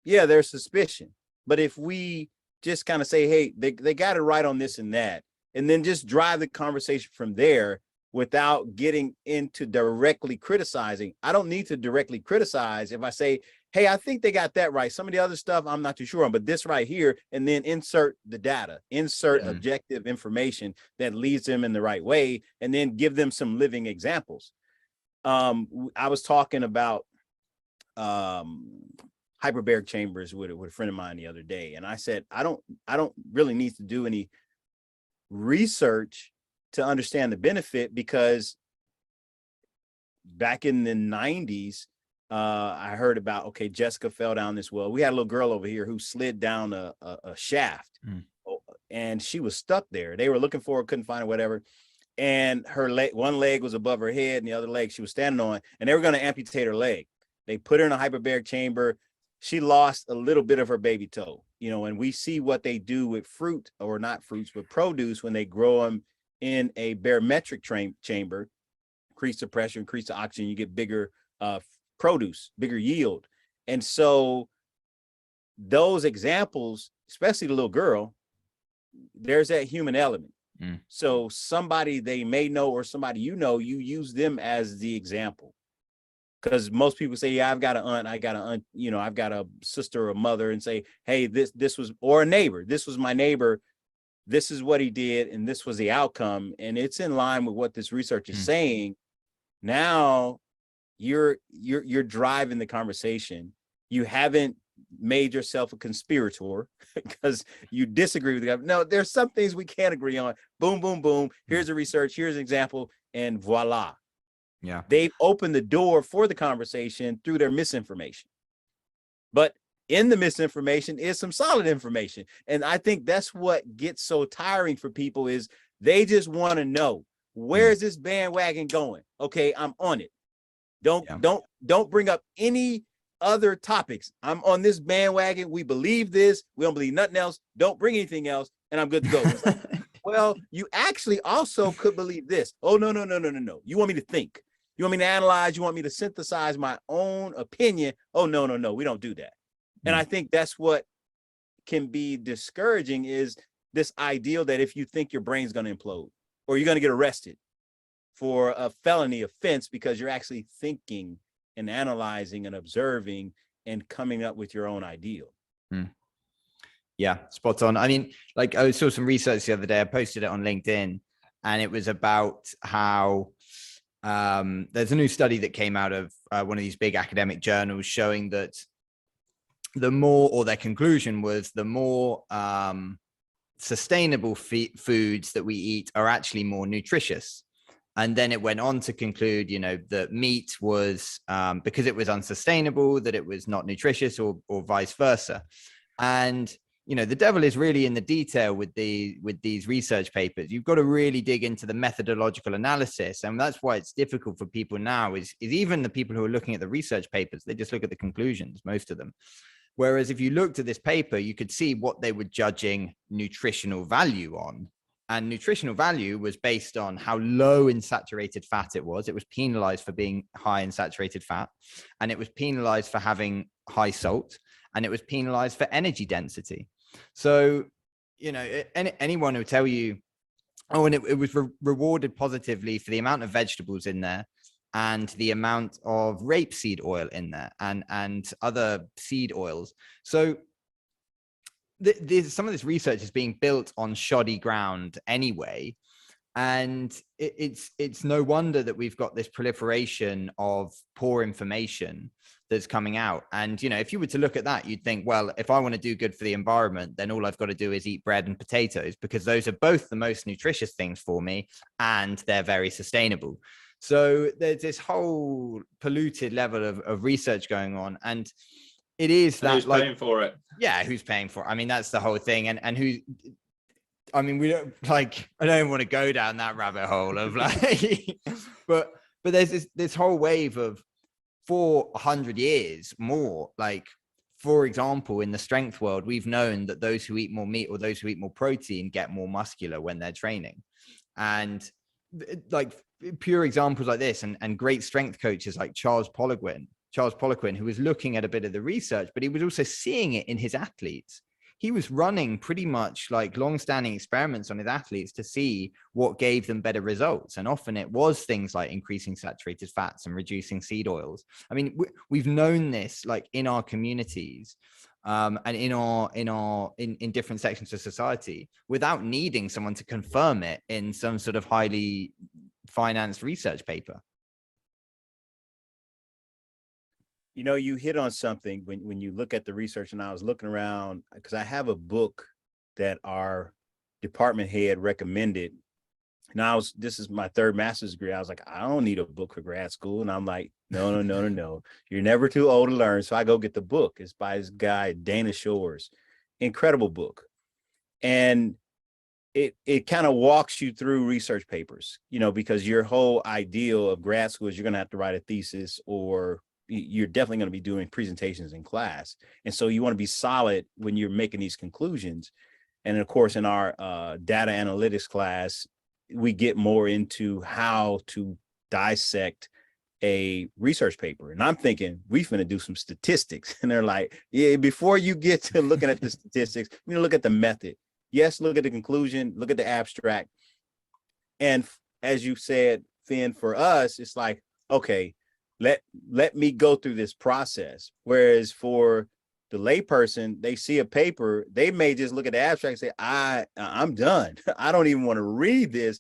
Yeah, there's suspicion. But if we just kind of say, hey, they got it right on this and that, and then just drive the conversation from there without getting into directly criticizing. I don't need to directly criticize if I say, hey, I think they got that right. Some of the other stuff I'm not too sure on, but this right here, and then insert the data, insert objective information that leads them in the right way, and then give them some living examples. I was talking about hyperbaric chambers with a friend of mine the other day, and I said, I don't really need to do any research to understand the benefit, because back in the 90s, I heard about, okay, Jessica fell down this well. We had a little girl over here who slid down a shaft, and she was stuck there. They were looking for her, couldn't find her, whatever. And her leg, one leg was above her head, and the other leg she was standing on, and they were going to amputate her leg. They put her in a hyperbaric chamber. She lost a little bit of her baby toe, and we see what they do with fruit, or not fruits, but produce, when they grow them in a barometric chamber, increase the pressure, increase the oxygen, you get bigger produce, bigger yield. And so those examples, especially the little girl, there's that human element. So somebody they may know, or somebody you use them as the example. Because most people say, yeah, I've got an aunt, I've got a sister or a mother, and say, hey, this was, or a neighbor, this was my neighbor, this is what he did, and this was the outcome, and it's in line with what this research is saying. Now you're driving the conversation. You haven't made yourself a conspirator because you disagree with the guy. No, there's some things we can't agree on. Boom, boom, boom. Here's the research. Here's an example, and voila. Yeah, they've opened the door for the conversation through their misinformation. But in the misinformation is some solid information. And I think that's what gets so tiring for people, is they just want to know, where is this bandwagon going? Okay, I'm on it. Don't bring up any other topics. I'm on this bandwagon. We believe this. We don't believe nothing else. Don't bring anything else, and I'm good to go. Well, you actually also could believe this. Oh, no. You want me to think. You want me to analyze. You want me to synthesize my own opinion. Oh, no. We don't do that. And I think that's what can be discouraging, is this ideal that if you think your brain's going to implode, or you're going to get arrested for a felony offense because you're actually thinking and analyzing and observing and coming up with your own ideal. Yeah, spot on. I mean, like, I saw some research the other day. I posted it on LinkedIn, and it was about how there's a new study that came out of one of these big academic journals showing that the more, or their conclusion was, the more sustainable foods that we eat are actually more nutritious. And then it went on to conclude, that meat was, because it was unsustainable, that it was not nutritious, or vice versa. And, the devil is really in the detail with these research papers. You've got to really dig into the methodological analysis. And that's why it's difficult for people now, is even the people who are looking at the research papers, they just look at the conclusions, most of them. Whereas if you looked at this paper, you could see what they were judging nutritional value on. And nutritional value was based on how low in saturated fat it was. It was penalized for being high in saturated fat, and it was penalized for having high salt, and it was penalized for energy density. So, anyone who tell you, oh, and it was rewarded positively for the amount of vegetables in there, and the amount of rapeseed oil in there, and other seed oils. So some of this research is being built on shoddy ground anyway, and it's no wonder that we've got this proliferation of poor information that's coming out. And if you were to look at that, you'd think, well, if I want to do good for the environment, then all I've got to do is eat bread and potatoes, because those are both the most nutritious things for me, and they're very sustainable. So there's this whole polluted level of research going on, and it is that, who's paying for it? Yeah, who's paying for it? I mean, that's the whole thing. And who, I mean, we don't, like, I don't want to go down that rabbit hole of like, but there's this whole wave of, for 100 years more, like, for example, in the strength world, we've known that those who eat more meat, or those who eat more protein, get more muscular when they're training. And like, pure examples like this, and great strength coaches like Charles Poliquin, who was looking at a bit of the research, but he was also seeing it in his athletes. He was running pretty much like long-standing experiments on his athletes to see what gave them better results. And often it was things like increasing saturated fats and reducing seed oils. I mean, we've known this, like, in our communities, and in different sections of society, without needing someone to confirm it in some sort of highly financed research paper. You hit on something when you look at the research, and I was looking around because I have a book that our department head recommended. And this is my third master's degree. I was like, I don't need a book for grad school. And I'm like, no. You're never too old to learn. So I go get the book. It's by this guy, Dana Shores. Incredible book. And it kind of walks you through research papers, because your whole ideal of grad school is you're going to have to write a thesis, or you're definitely going to be doing presentations in class. And so you want to be solid when you're making these conclusions. And of course, in our data analytics class, we get more into how to dissect a research paper. And I'm thinking, we finna do some statistics. And they're like, yeah, before you get to looking at the statistics, look at the method. Yes, look at the conclusion, look at the abstract. And as you said, Finn, for us, it's like, okay, let me go through this process. Whereas for the layperson, they see a paper, they may just look at the abstract and say, I'm done. I don't even want to read this,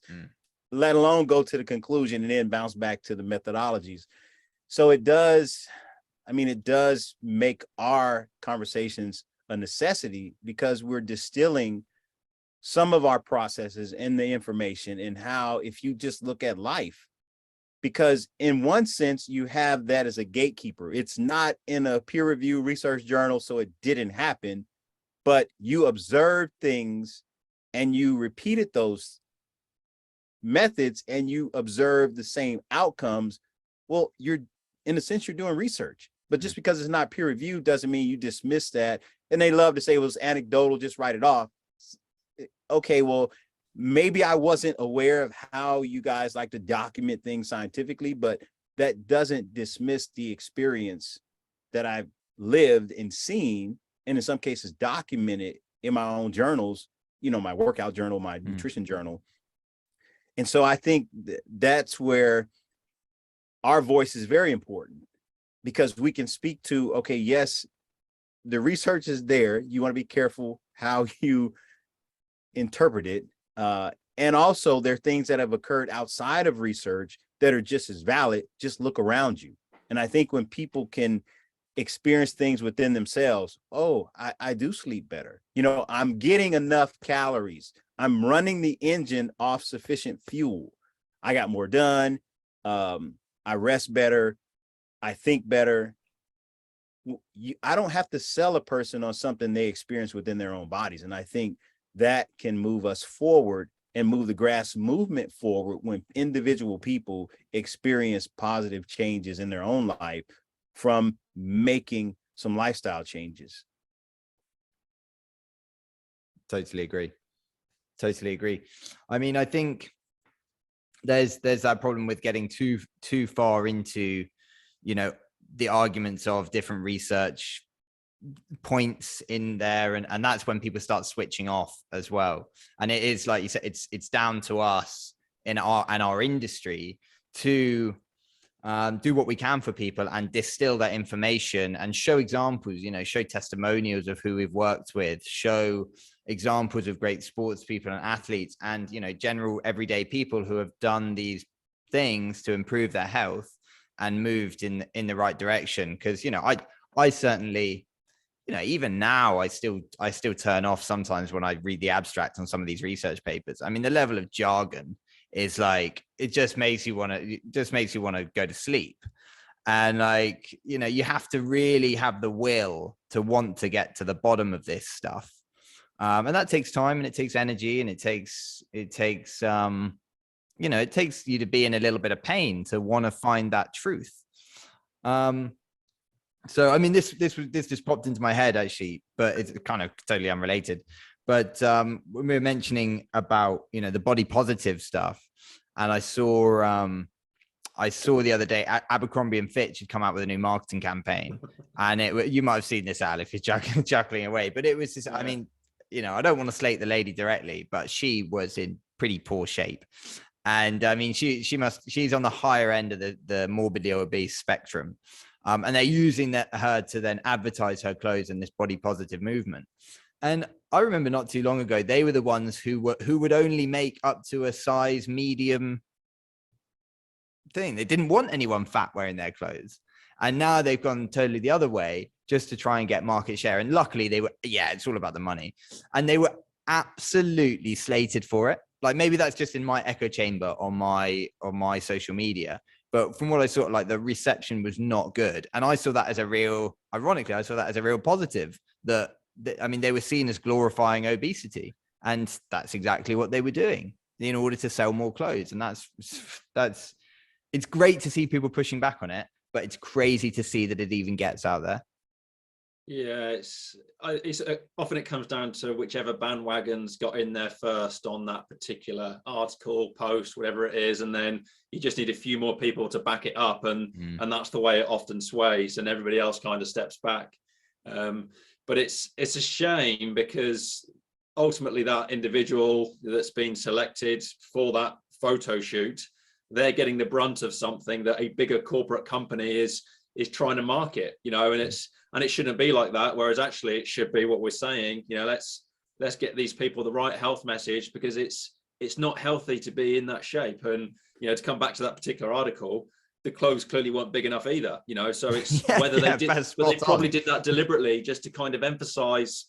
let alone go to the conclusion and then bounce back to the methodologies. So it does make our conversations a necessity, because we're distilling some of our processes and the information, and how, if you just look at life, because in one sense you have that as a gatekeeper. It's not in a peer review research journal, so it didn't happen, but you observed things and you repeated those methods and you observed the same outcomes. Well, in a sense, you're doing research, but just because it's not peer reviewed doesn't mean you dismiss that. And they love to say it was anecdotal, just write it off. Okay, well, maybe I wasn't aware of how you guys like to document things scientifically, but that doesn't dismiss the experience that I've lived and seen, and in some cases documented in my own journals, my workout journal, my nutrition journal. And so I think that's where our voice is very important, because we can speak to, okay, yes, the research is there. You want to be careful how you interpret it. And also there are things that have occurred outside of research that are just as valid. Just look around you. And I think when people can experience things within themselves, oh, I do sleep better. I'm getting enough calories. I'm running the engine off sufficient fuel. I got more done. I rest better. I think better. I don't have to sell a person on something they experience within their own bodies. And I think that can move us forward and move the grass movement forward when individual people experience positive changes in their own life from making some lifestyle changes. Totally agree. I mean, I think there's that problem with getting too far into, the arguments of different research points in there, and that's when people start switching off as well. And it is, like you said, it's down to us in our industry to do what we can for people and distill that information and show examples, show testimonials of who we've worked with, show examples of great sports people and athletes, and general everyday people who have done these things to improve their health and moved in the right direction. Because I certainly, even now, I still turn off sometimes when I read the abstract on some of these research papers. I mean, the level of jargon is like, it just makes you want to go to sleep. And you have to really have the will to want to get to the bottom of this stuff. And that takes time, and it takes energy, and it takes you to be in a little bit of pain to want to find that truth. So, I mean, this just popped into my head actually, but it's kind of totally unrelated. But when we were mentioning about, the body positive stuff, and I saw the other day Abercrombie and Fitch had come out with a new marketing campaign, and you might have seen this, Al, if you're chuckling away, but it was just, I mean, I don't want to slate the lady directly, but she was in pretty poor shape. And I mean, she's on the higher end of the morbidly obese spectrum. And they're using her to then advertise her clothes in this body positive movement. And I remember not too long ago, they were the ones who would only make up to a size medium thing. They didn't want anyone fat wearing their clothes. And now they've gone totally the other way just to try and get market share. And luckily it's all about the money. And they were absolutely slated for it. Like, maybe that's just in my echo chamber on my social media. But from what I saw, the reception was not good. And I saw that as ironically, I saw that as a real positive, that they were seen as glorifying obesity. And that's exactly what they were doing in order to sell more clothes. And it's great to see people pushing back on it, but it's crazy to see that it even gets out there. Yeah, it's often it comes down to whichever bandwagon's got in there first on that particular article, post, whatever it is, and then you just need a few more people to back it up, and that's the way it often sways, and everybody else kind of steps back. But it's a shame, because ultimately that individual that's been selected for that photo shoot, they're getting the brunt of something that a bigger corporate company is is trying to market, you know, and it shouldn't be like that. Whereas actually it should be what we're saying, you know, let's get these people the right health message, because it's not healthy to be in that shape. And, you know, to come back to that particular article, the clothes clearly weren't big enough either, you know, so it's whether they did, but they probably did that deliberately just to kind of emphasize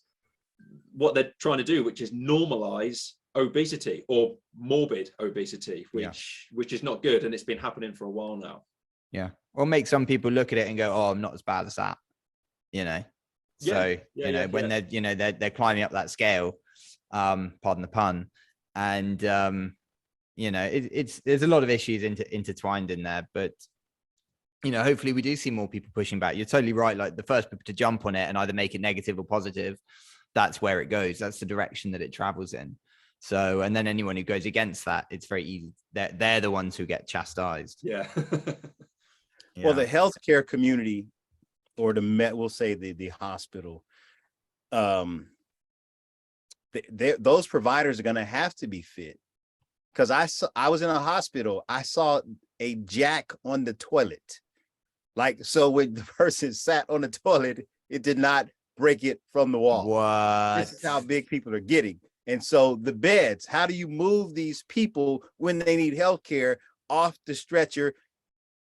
what they're trying to do, which is normalize obesity or morbid obesity, which is not good. And it's been happening for a while now. Yeah. Or make some people look at it and go, oh, I'm not as bad as that, you know? So, when they're, you know, they're climbing up that scale, pardon the pun. And, you know, there's a lot of issues intertwined in there, but, you know, hopefully we do see more people pushing back. You're totally right. Like, the first people to jump on it and either make it negative or positive, that's where it goes. That's the direction that it travels in. So, and then anyone who goes against that, it's very easy. They're the ones who get chastised. Yeah. Well, the healthcare community, or we'll say the hospital, those providers are going to have to be fit. Because I was in a hospital, I saw a jack on the toilet. Like, so when the person sat on the toilet, it did not break it from the wall. What? This is how big people are getting. And so the beds, how do you move these people when they need healthcare off the stretcher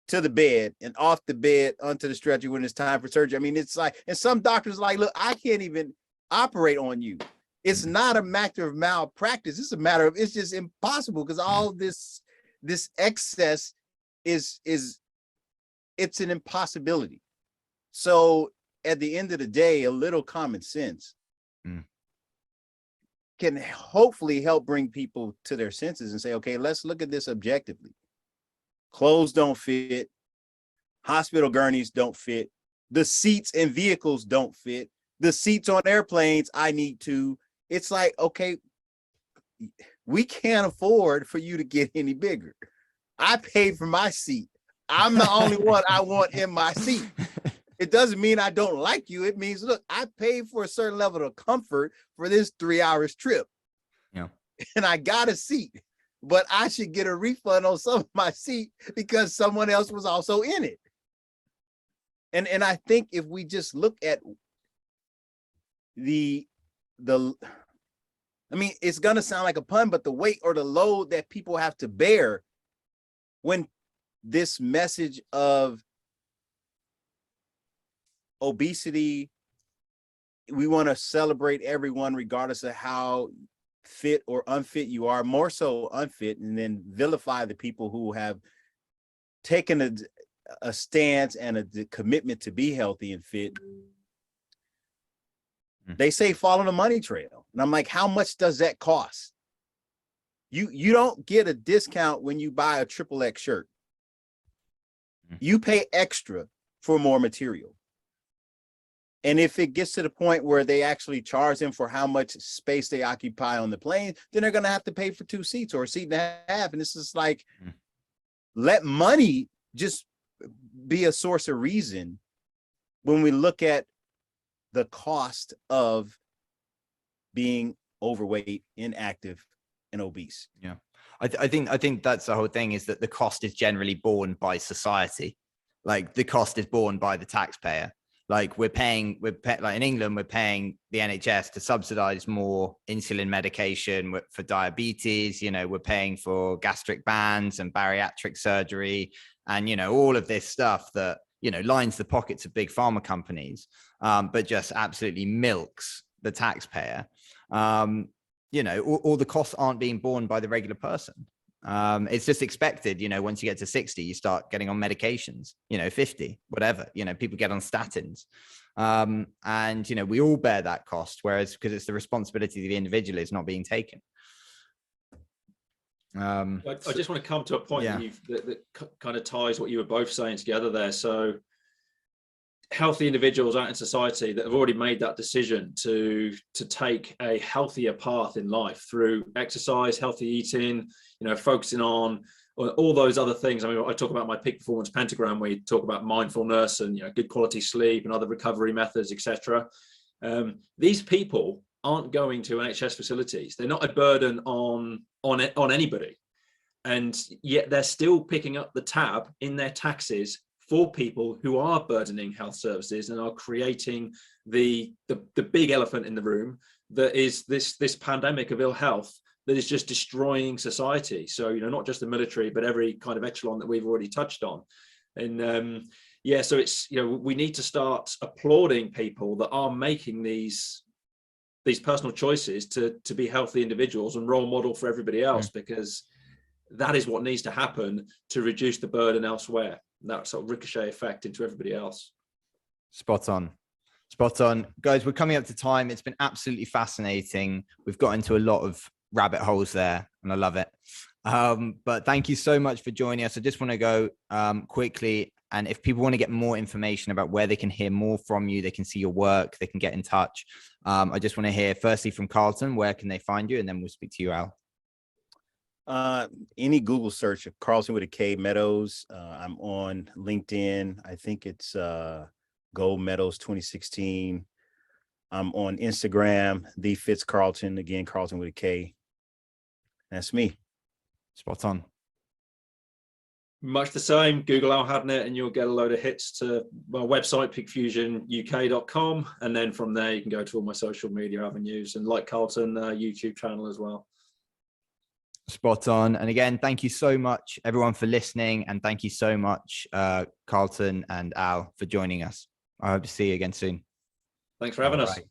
to the bed, and off the bed onto the stretcher when it's time for surgery? I mean, it's like, and some doctors are like, look, I can't even operate on you. It's not a matter of malpractice. It's a matter of, it's just impossible, because all this excess is it's an impossibility. So at the end of the day, a little common sense can hopefully help bring people to their senses and say, okay, let's look at this objectively. Clothes don't fit. Hospital gurneys don't fit. The seats in vehicles don't fit. The seats on airplanes, I need to. It's like, okay, we can't afford for you to get any bigger. I paid for my seat. I'm the only one I want in my seat. It doesn't mean I don't like you. It means, look, I paid for a certain level of comfort for this 3 hours trip. Yeah. And I got a seat, but I should get a refund on some of my seat because someone else was also in it. And I think if we just look at I mean, it's going to sound like a pun, but the weight or the load that people have to bear when this message of obesity, we want to celebrate everyone regardless of how fit or unfit you are, more so unfit, and then vilify the people who have taken a stance and a commitment to be healthy and fit. They say follow the money trail. And I'm like, how much does that cost? You don't get a discount when you buy a XXX shirt. You pay extra for more material. And if it gets to the point where they actually charge them for how much space they occupy on the plane, then they're going to have to pay for 2 seats or a seat and a half. And this is like, let money just be a source of reason when we look at the cost of being overweight, inactive, and obese. Yeah. I think that's the whole thing, is that the cost is generally borne by society. Like, the cost is borne by the taxpayer. Like, we're paying like in England, we're paying the NHS to subsidize more insulin medication for diabetes. You know, we're paying for gastric bands and bariatric surgery, and, you know, all of this stuff that, you know, lines the pockets of big pharma companies, but just absolutely milks the taxpayer. You know, all the costs aren't being borne by the regular person. It's just expected, you know, once you get to 60, you start getting on medications, you know, 50, whatever, you know, people get on statins. And, you know, we all bear that cost, whereas because it's the responsibility of the individual is not being taken. I just want to come to a point that kind of ties what you were both saying together there. So healthy individuals out in society that have already made that decision to take a healthier path in life through exercise, healthy eating, you know, focusing on all those other things. I mean, I talk about my peak performance pentagram, where you talk about mindfulness and, you know, good quality sleep and other recovery methods, etc. These people aren't going to NHS facilities. They're not a burden on anybody, and yet they're still picking up the tab in their taxes for people who are burdening health services and are creating the big elephant in the room that is this pandemic of ill health that is just destroying society. So, not just the military, but every kind of echelon that we've already touched on. And so it's, we need to start applauding people that are making these personal choices to be healthy individuals and role model for everybody else, because that is what needs to happen to reduce the burden elsewhere. That sort of ricochet effect into everybody else. Spot on. Guys, we're coming up to time. It's been absolutely fascinating. We've got into a lot of rabbit holes there and I love it. But thank you so much for joining us. I just want to go quickly. And if people want to get more information about where they can hear more from you, they can see your work, they can get in touch. I just want to hear firstly from Karlton, where can they find you? And then we'll speak to you, Al. Any Google search of Karlton with a K Meadows. I'm on LinkedIn. I think it's Gold Meadows 2016. I'm on Instagram, the Fitz Karlton, again, Karlton with a K. That's me. Spot on. Much the same. Google Al Hadnett and you'll get a load of hits to my website, peakfusionuk.com. And then from there, you can go to all my social media avenues and like Karlton YouTube channel as well. Spot on. And again, thank you so much, everyone, for listening. And thank you so much, Karlton and Al, for joining us. I hope to see you again soon. Thanks for having us. Right.